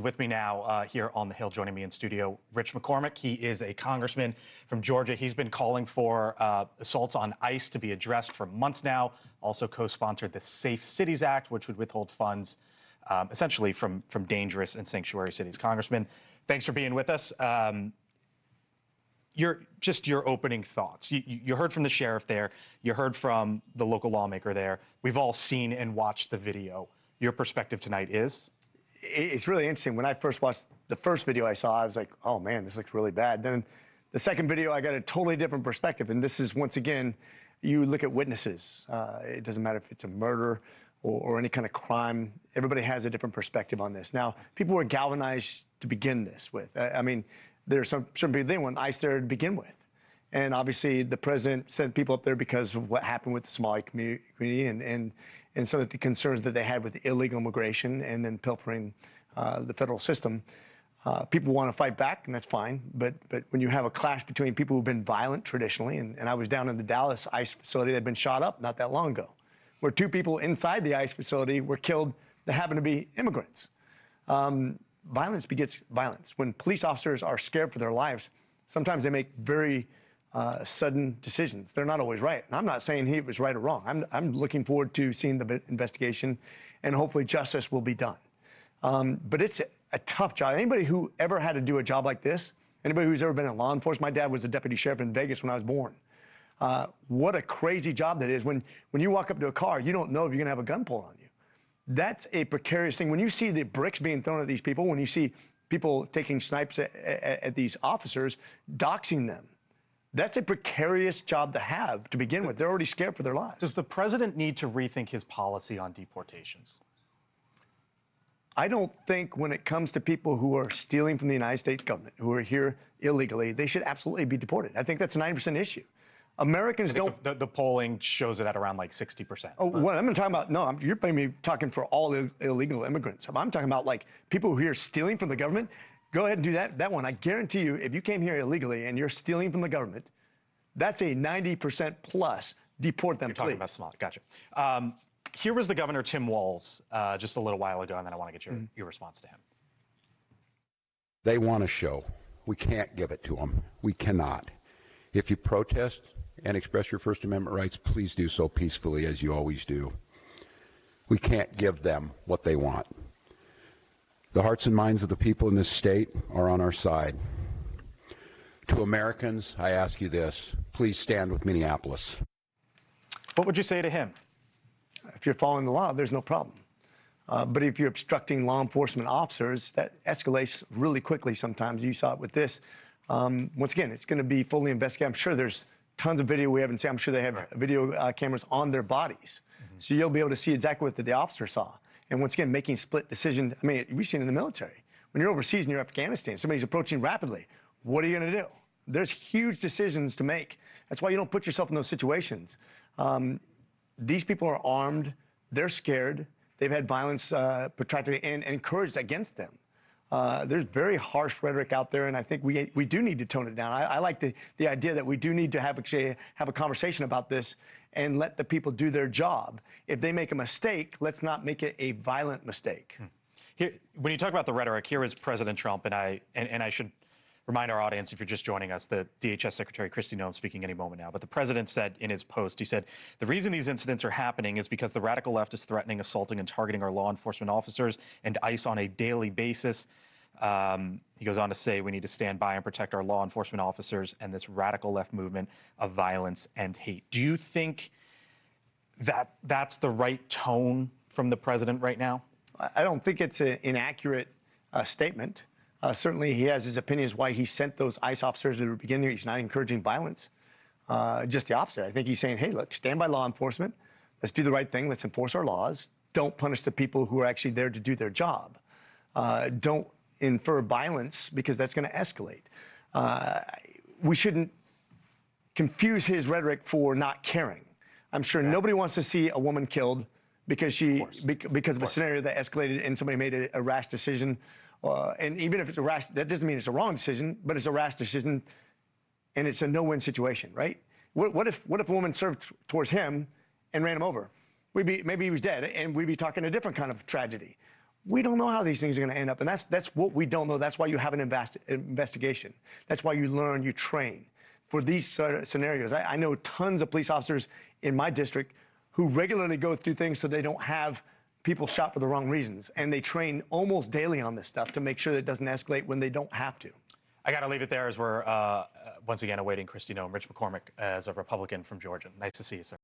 With me now here on the Hill, joining me in studio, Rich McCormick. He is a congressman from Georgia. He's been calling for assaults on ICE to be addressed for months now. Also co-sponsored the Safe Cities Act, which would withhold funds essentially from dangerous and sanctuary cities. Congressman, thanks for being with us. Your opening thoughts. You heard from the sheriff there. You heard from the local lawmaker there. We've all seen and watched the video. Your perspective tonight is? It's really interesting. When I first watched the first video I saw, I was like, oh man, this looks really bad. Then the second video, I got a totally different perspective. And this is, once again, you look at witnesses. It doesn't matter if it's a murder or any kind of crime. Everybody has a different perspective on this. Now, people were galvanized to begin this with. I mean, there are some people, they didn't want ICE there to begin with. And obviously, the president sent people up there because of what happened with the Somali community and some of the concerns that they had with illegal immigration and then pilfering the federal system. People want to fight back, and that's fine. But when you have a clash between people who've been violent traditionally, and I was down in the Dallas ICE facility that had been shot up not that long ago, where two people inside the ICE facility were killed that happened to be immigrants. Violence begets violence. When police officers are scared for their lives, sometimes they make very sudden decisions. They're not always right. And I'm not saying he was right or wrong. I'm looking forward to seeing the investigation, and hopefully justice will be done. But it's a tough job. Anybody who ever had to do a job like this, anybody who's ever been in law enforcement, my dad was a deputy sheriff in Vegas when I was born. What a crazy job that is. When you walk up to a car, you don't know if you're gonna have a gun pulled on you. That's a precarious thing. When you see the bricks being thrown at these people, when you see people taking snipes at these officers, doxing them, that's a precarious job to have to begin with. They're already scared for their lives. Does the president need to rethink his policy on deportations? I don't think when it comes to people who are stealing from the United States government, who are here illegally, they should absolutely be deported. I think that's a 90% issue. Americans don't. The polling shows it at around like 60%. Oh, what I'm talking about, no, you're maybe talking for all illegal immigrants. I'm talking about like people who are stealing from the government. Go ahead and do that one. I guarantee you, if you came here illegally and you're stealing from the government, that's a 90% plus. Deport them, You're talking about Somali. Gotcha. Here was the governor, Tim Walz, just a little while ago, and then I want to get your response to him. They want a show. We can't give it to them. We cannot. If you protest and express your First Amendment rights, please do so peacefully, as you always do. We can't give them what they want. The hearts and minds of the people in this state are on our side. To Americans, I ask you this, please stand with Minneapolis. What would you say to him? If you're following the law, there's no problem. But if you're obstructing law enforcement officers, that escalates really quickly sometimes. You saw it with this. Once again, it's going to be fully investigated. I'm sure there's tons of video we haven't seen. I'm sure they have video cameras on their bodies. So you'll be able to see exactly what the officer saw. And once again, making split decisions. I mean, we've seen it in the military. When you're overseas and you're in Afghanistan, somebody's approaching rapidly. What are you going to do? There's huge decisions to make. That's why you don't put yourself in those situations. These people are armed. They're scared. They've had violence protracted and encouraged against them. There's very harsh rhetoric out there, and I think we do need to tone it down. I like the idea that we do need to have a conversation about this and let the people do their job. If they make a mistake, let's not make it a violent mistake. Here, when you talk about the rhetoric, here is President Trump, and I should remind our audience, if you're just joining us, the DHS Secretary Kristi Noem speaking any moment now. But the president said in his post, he said, the reason these incidents are happening is because the radical left is threatening, assaulting, and targeting our law enforcement officers and ICE on a daily basis. He goes on to say we need to stand by and protect our law enforcement officers and this radical left movement of violence and hate. Do you think that that's the right tone from the president right now? I don't think it's an inaccurate statement. Certainly, he has his opinions why he sent those ICE officers at the beginning. He's not encouraging violence. Just the opposite. I think he's saying, hey, look, stand by law enforcement. Let's do the right thing. Let's enforce our laws. Don't punish the people who are actually there to do their job. Don't infer violence because that's going to escalate. We shouldn't confuse his rhetoric for not caring. I'm sure nobody wants to see a woman killed because of a scenario that escalated and somebody made a rash decision. And even if it's a rash, that doesn't mean it's a wrong decision, but it's a rash decision, and it's a no-win situation, right? What if a woman served towards him and ran him over? Maybe he was dead, and we'd be talking a different kind of tragedy. We don't know how these things are going to end up, and that's what we don't know. That's why you have an investigation. That's why you learn, you train for these sort of scenarios. I know tons of police officers in my district who regularly go through things so they don't have people shot for the wrong reasons, and they train almost daily on this stuff to make sure that it doesn't escalate when they don't have to. I got to leave it there as we're once again awaiting Kristi Noem. Rich McCormick as a Republican from Georgia. Nice to see you, sir.